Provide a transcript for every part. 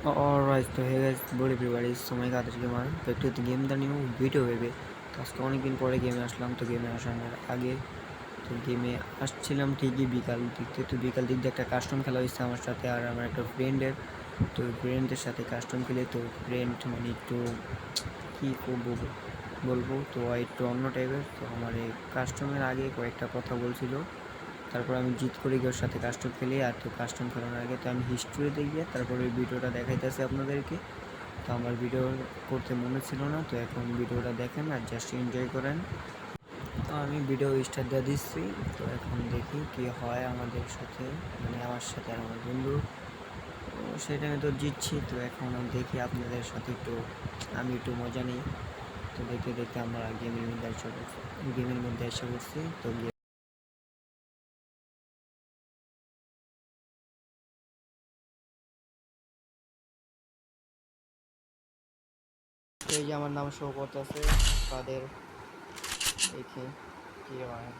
Alright, so hey guys, good everybody, so my God, back to the game, the new video baby. তো আজকে অনেকদিন পরে গেমে আসলাম। তো গেমে আসানোর আগে তো গেমে আসছিলাম ঠিকই বিকাল দিক থেকে। তো বিকাল দিক দিয়ে একটা কাস্টম খেলা হয়েছে আমার সাথে আর আমার একটা ফ্রেন্ডের। তো ফ্রেন্ডের সাথে কাস্টম খেলে তো ফ্রেন্ড মানে একটু কী বলবো তো একটু অন্য টাইপের। তো আমার এই কাস্টমের আগে কয়েকটা কথা বলছিল, তারপর আমি জিত করে গিয়ে ওর সাথে কাস্টম খেলি। আর তো কাস্টম খেলানোর আগে তো আমি হিস্ট্রিতে গিয়ে তারপরে ওই ভিডিওটা দেখাইতেছি আপনাদেরকে। তো আমার ভিডিও করতে মনে ছিল না, তো এখন ভিডিওটা দেখেন আর জাস্ট এনজয় করেন। তো আমি ভিডিও স্টার্ট দিয়ে দিচ্ছি। তো এখন দেখি কি হয় আমাদের সাথে, মানে আমার সাথে আর আমার বন্ধু। তো সেটা আমি তো জিতছি। তো এখন দেখি আপনাদের সাথে আমি একটু মজা নিই। তো দেখতে দেখতে আমরা গেমের মধ্যে এসে পড়ছি। তো এই যে আমার নাম শো করতেছে তাদের দেখে কি হয়।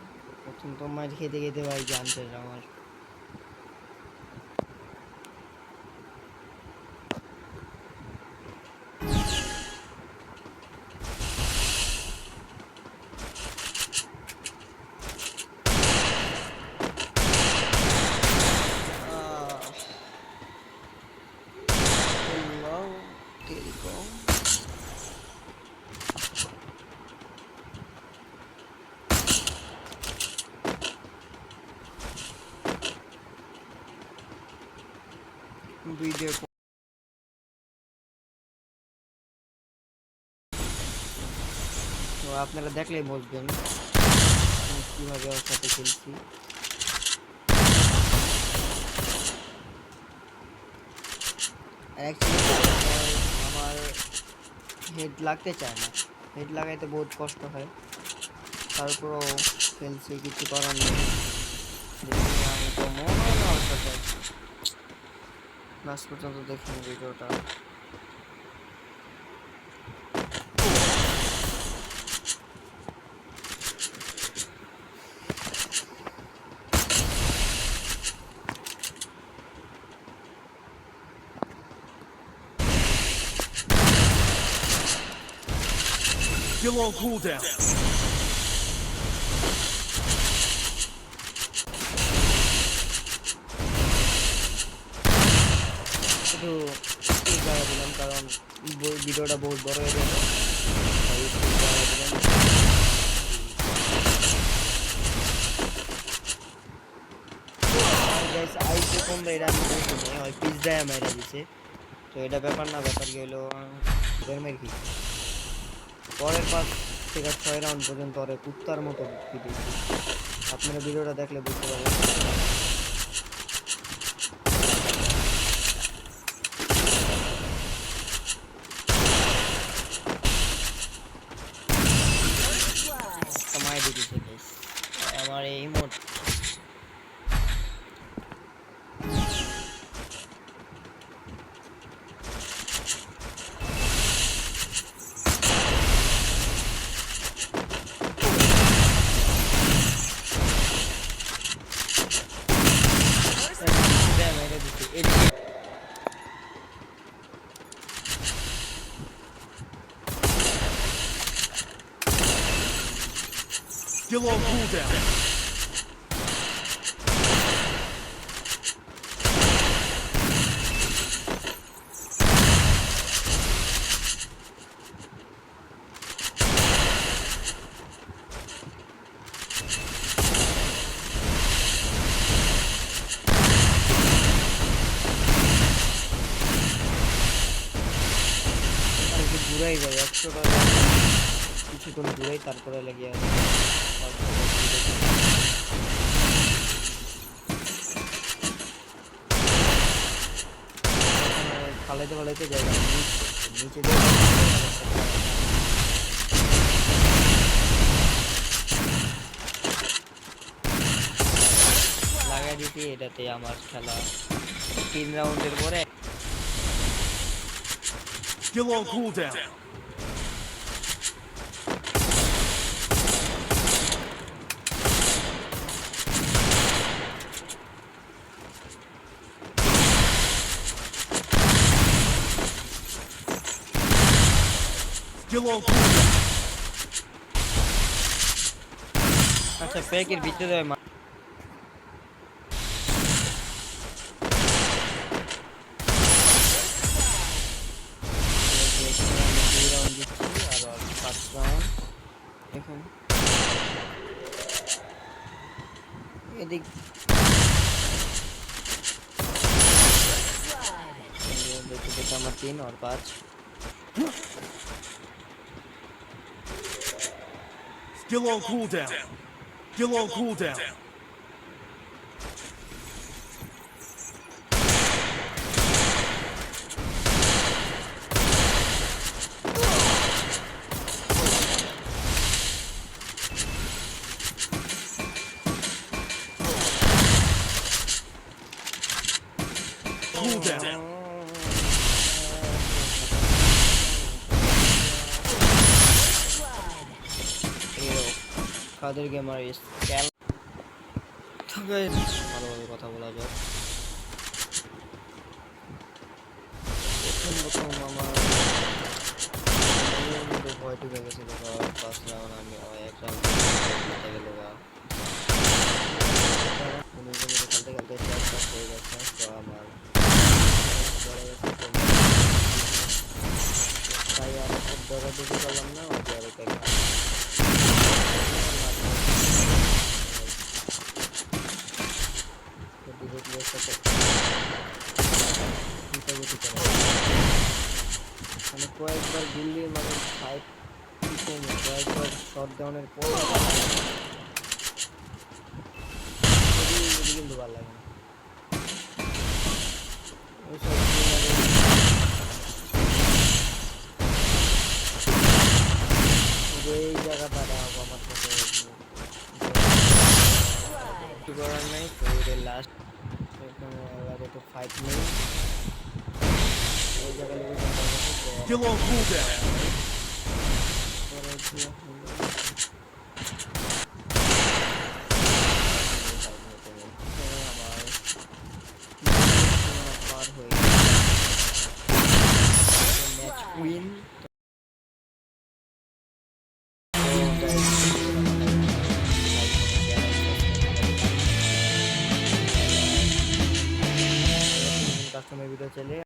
প্রথম তো মাছ খেতে খেতে ভাই জানতে আমার ভিডিও। তো আপনারা দেখলেই বুঝবেন কিভাবে ওর সাথে খেলছি। আমার হেড লাগতে চায় না, হেড লাগাইতে বহুত কষ্ট হয়, তারপরও খেলছি, কিছু করার নেই। আমি তো মনে হয় না ওর সাথে লাস্ট পর্যন্ত দেখিনি ভিডিওটা। Still on cooldown. শুধু স্কিপ লাগা দিলাম কারণ ভিডিওটা বহুত বড় হয়ে যাবে। আইসে কমবে এটা আমি বুঝিনি, ওই পিস দেয় মেরা দিছে। তো এটা ব্যাপার না, ব্যাপার কি হলো গরমের কি পরের 5 থেকে 6 রাউন্ড পর্যন্ত ওরে কুত্তার মতো পিটিয়েছি। আপনারা ভিডিওটা দেখলে বুঝতে পারবেন। সময় দিতেছে আমার এই মোট Still on cooldown. ঘুরাই যায় 100 টাকা কিছুক্ষণ ঘুরাই তারপরে লেগে আছে। ফালাইতে ফালাইতে যাই নিচে লাগাই দিচ্ছি। এটাতে আমার খেলা 3 রাউন্ডের পরে Still on cooldown. Still on cooldown. আচ্ছা প্যাকের ভিতরে দেয় আবার 5 রাউন্ড এখন এদিক দেখতে দেখতে আমার 3 আর 5 Still on cooldown. Still on cooldown. Cooldown. কাদের গেমার স্ক্যাল ভালোভাবে কথা বলা যায় প্রথম আমার মধ্যে ভয় ঢুকে গেছিল 5 রাউন্ড আমি এক রাউন্ড জিতে গেল খেলতে খেলতে চার্জ হয়ে গেছে তো আমার তাই আমি খুব দৌড়াদৌড়ি করলাম না মানে কয়েকবার গুলি মানে ফাইট কয়েকবার শট ডাউনের পর কিন্তু ভালো লাগে না এই জায়গাটা আমার কাছে কিছু করার নেই তো এদের লাস্ট তো ফাইট নেই ওই জায়গায় Still on cooldown.